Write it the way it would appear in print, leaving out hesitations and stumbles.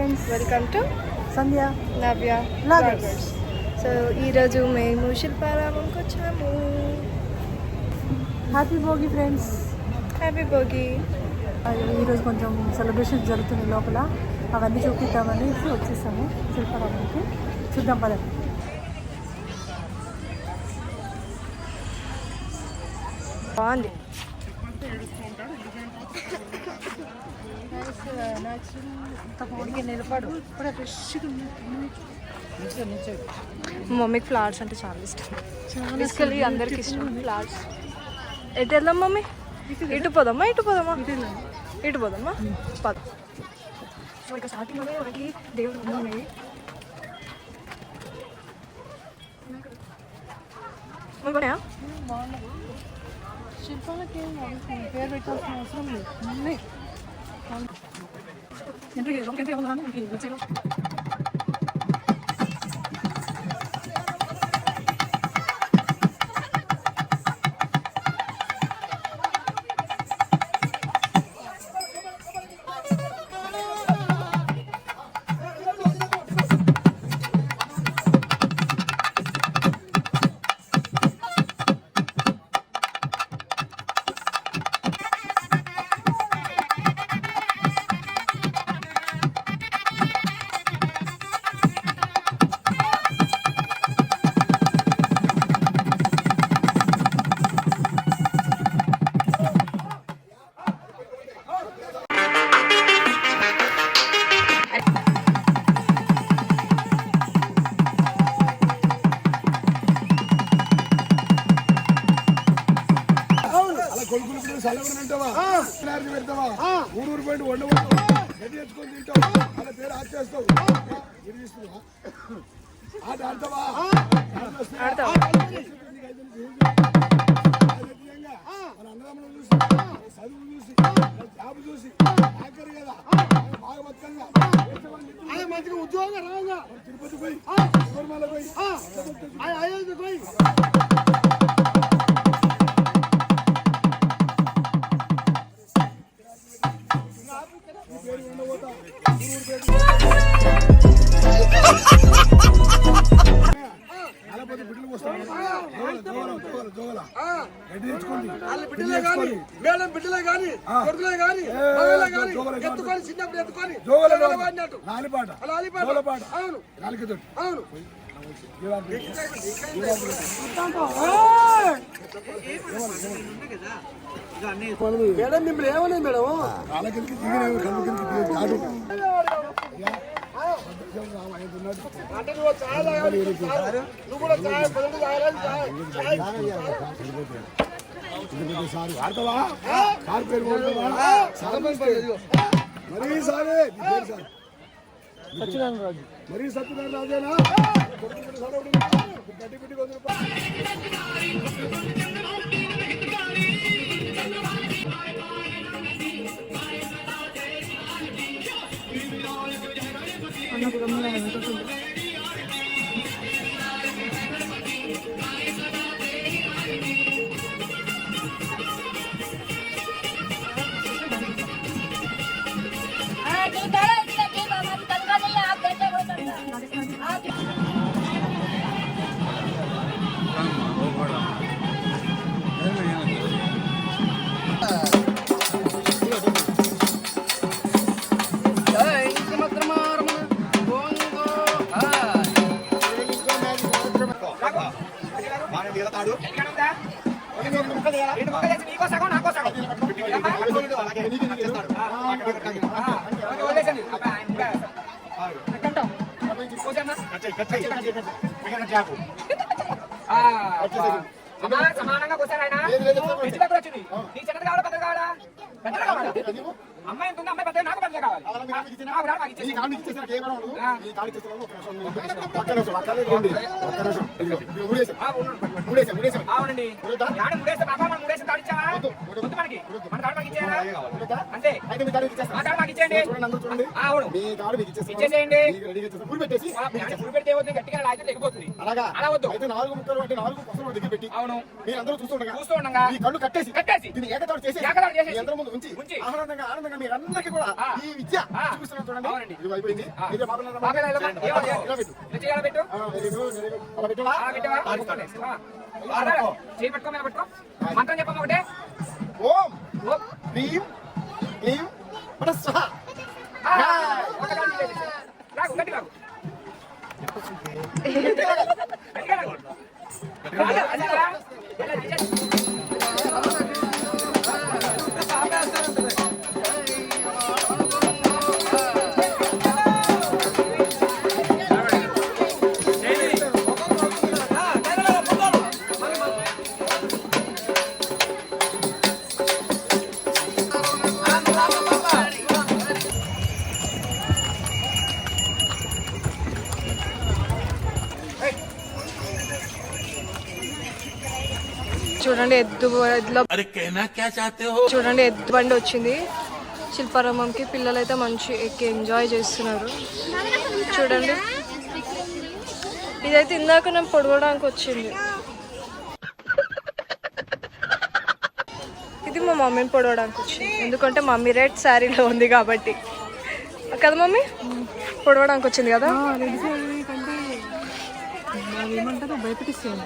Friends, welcome to Sandhya Navya bloggers. So ఈరోజు మేము శిల్పారామంకి వచ్చాము. Happy Bhogi friends. Happy Bhogi. ఈరోజు కొంచెం సెలబ్రేషన్ జరుగుతుంది లోపల, అవన్నీ చూపిద్దామని వచ్చేసాము శిల్పారామంకి. చూద్దాం పద. బాగుంది. నిలబడు. మమ్మీకి ఫ్లవర్స్ అంటే చాలా ఇష్టం. బేసికలీ అందరికి ఇష్టం ఫ్లవర్స్. ఎటు వెళ్దాం మమ్మీ? ఇటు పోదామా ఇటు పోదామా? ఇటు పోదామా పద. సో ఇక స్టార్టింగ్లోనే మనకి దేవుడు ఉన్నాయి. శిల్పాలకి పేరు పెట్టాల్సిన అవసరం లేదు. పెడతావా ఊరూరు పోయి వండబోతావా గడ్డి తెచ్చుకొని తింటావు వాళ్ళ పేరు ఆచేస్తావు ఆట ఆడతావా మన అన్నదమ్ములను చూసి చదువు చూసి జాబ్ చూసి ఆఖరి కదా బాగా బతకంగా మంచిగా ఉద్యోగం రాగా తిరుపతి పోయి శబరిమల పోయి అయోధ్య పోయి మేడం బిడ్డలే గాని కొడుకులే గాని ఎత్తుకొని చిన్నప్పుడు ఎత్తుకొని అవును అవును మేడం మిమ్మల్ని ఏమన్నా మేడం వాళ్ళకి కాదు అంటే నువ్వు చాలా నువ్వు కూడా సార్ ఆడతావా సార్ పేరు మరీ సారే సార్ సత్యనారాయణ రాజు. మరీ సత్యనారాయణ రాజేనా గడ్డి పెట్టి సమానంగా కూర్చారాయన వచ్చింది. నీ చిన్నది కావాలా పెద్దది కావాలా? పెద్దది కావాలి. అమ్మాయి ఎంత ఉంది? అమ్మాయి పెద్ద నాకు పెద్ద కావాలి. అవునండి. ముడేస్తే పాప మనం ముడేస్తే తాడిచ్చావా? వద్దు మనకి మన కాడ మనకి ఇచ్చేయాలా అంతే అయితే మీ కాడికి ఇచ్చేస్తాను. మా కాడ మాకు ఇచ్చేయండి చూడండి అందరూ చూడండి. అవును మీ కాడు మీకు ఇచ్చేస్తాను. ఇచ్చేసేయండి మీకు రెడీగా ఇచ్చేస్తాను. గుడి పెట్టేసి గుడి పెడితే వద్దు గట్టిగా లాగితే తెగిపోతుంది అలాగా అలా వద్దు అయితే 4 ముక్కలు అంటే 4 పసలు దగ్గర పెట్టి అవును మీరు అందరూ చూస్తూ ఉండగా ఈ కళ్ళు కట్టేసి దీన్ని ఏకతాడు చేసి మీ అందరి ముందు ఉంచి ఆనందంగా మీరందరికీ కూడా ఈ విద్య చూపిస్తున్నాను చూడండి. అవునండి. ఇది అయిపోయింది. ఇదే పాపలు బాగా ఇలా ఇలా పెట్టు. ఇలా చేయాలా పెట్టు వెరీ గుడ్ వెరీ గుడ్. అలా పెట్టవా? అలా పెట్టవా చేయి పట్టుకో మీద పట్టుకో మంత్రం చెప్పమ్మా ఒకటే ఓం ఓం హ్రీం క్లీం పటస్వహ. రాగు గట్టి రాగు చూడండి ఎద్దులో చూడండి ఎద్దు బండి వచ్చింది శిల్పారామంకి. పిల్లలు అయితే మంచి ఎక్కి ఎంజాయ్ చేస్తున్నారు చూడండి. ఇదైతే ఇందాక నేను పొడవడానికి వచ్చింది. ఇది మా మమ్మీని పొడవడానికి వచ్చింది ఎందుకంటే మమ్మీ రెడ్ శారీలో ఉంది కాబట్టి కదా మమ్మీ. పొడవడానికి వచ్చింది కదా. రెడీ కంటే ఏమంటారో భయపెట్టిస్తాను.